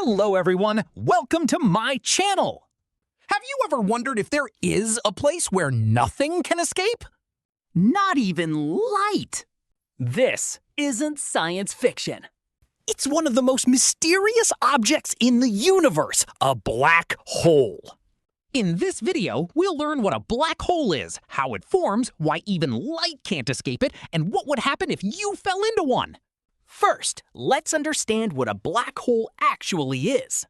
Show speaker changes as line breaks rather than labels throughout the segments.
Hello everyone, welcome to my channel! Have you ever wondered if there is a place where nothing can escape? Not even light! This isn't science fiction. It's one of the most mysterious objects in the universe, a black hole. In this video, we'll learn what a black hole is, how it forms, why even light can't escape it, and what would happen if you fell into one. First, let's understand what a black hole actually is.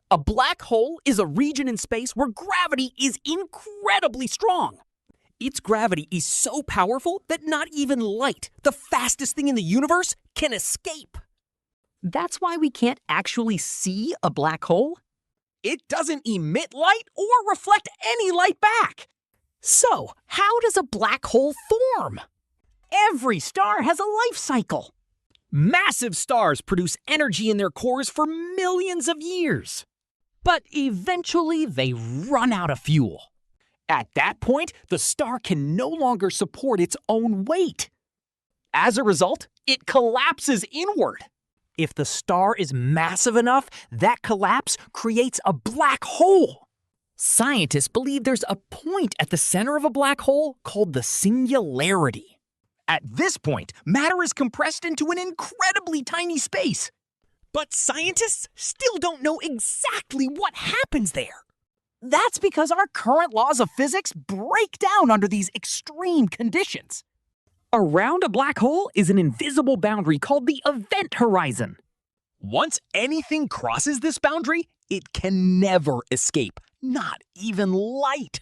A black hole is a region in space where gravity is incredibly strong. Its gravity is so powerful that not even light, the fastest thing in the universe, can escape. That's why we can't actually see a black hole. It doesn't emit light or reflect any light back. So, how does a black hole form? Every star has a life cycle. Massive stars produce energy in their cores for millions of years. But eventually they run out of fuel. At that point, the star can no longer support its own weight. As a result, it collapses inward. If the star is massive enough, that collapse creates a black hole. Scientists believe there's a point at the center of a black hole called the singularity. At this point, matter is compressed into an incredibly tiny space. But scientists still don't know exactly what happens there. That's because our current laws of physics break down under these extreme conditions. Around a black hole is an invisible boundary called the event horizon. Once anything crosses this boundary, it can never escape, not even light.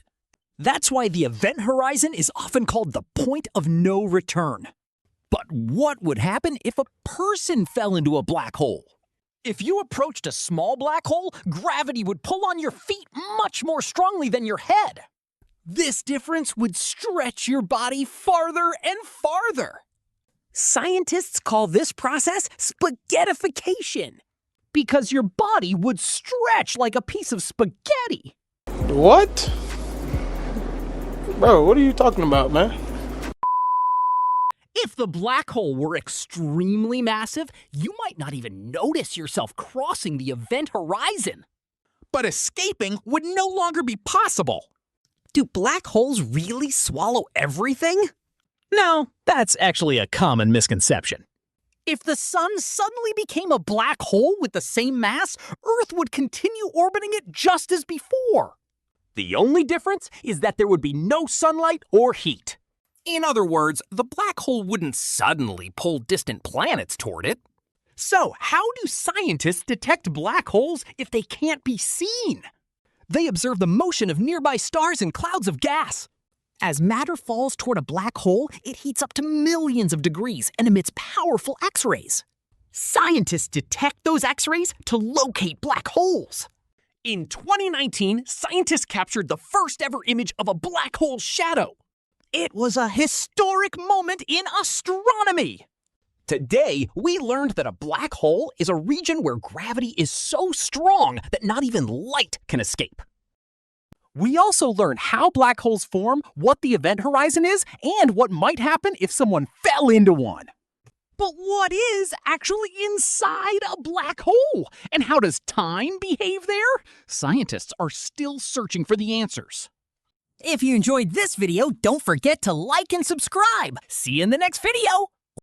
That's why the event horizon is often called the point of no return. But what would happen if a person fell into a black hole? If you approached a small black hole, gravity would pull on your feet much more strongly than your head. This difference would stretch your body farther and farther. Scientists call this process spaghettification, because your body would stretch like a piece of spaghetti.
What? Bro, what are you talking about, man?
If the black hole were extremely massive, you might not even notice yourself crossing the event horizon. But escaping would no longer be possible. Do black holes really swallow everything? No, that's actually a common misconception. If the sun suddenly became a black hole with the same mass, Earth would continue orbiting it just as before. The only difference is that there would be no sunlight or heat. In other words, the black hole wouldn't suddenly pull distant planets toward it. So, how do scientists detect black holes if they can't be seen? They observe the motion of nearby stars and clouds of gas. As matter falls toward a black hole, it heats up to millions of degrees and emits powerful X-rays. Scientists detect those X-rays to locate black holes. In 2019, scientists captured the first ever image of a black hole shadow. It was a historic moment in astronomy. Today, we learned that a black hole is a region where gravity is so strong that not even light can escape. We also learned how black holes form, what the event horizon is, and what might happen if someone fell into one. But what is actually inside a black hole? And how does time behave there? Scientists are still searching for the answers. If you enjoyed this video, don't forget to like and subscribe. See you in the next video.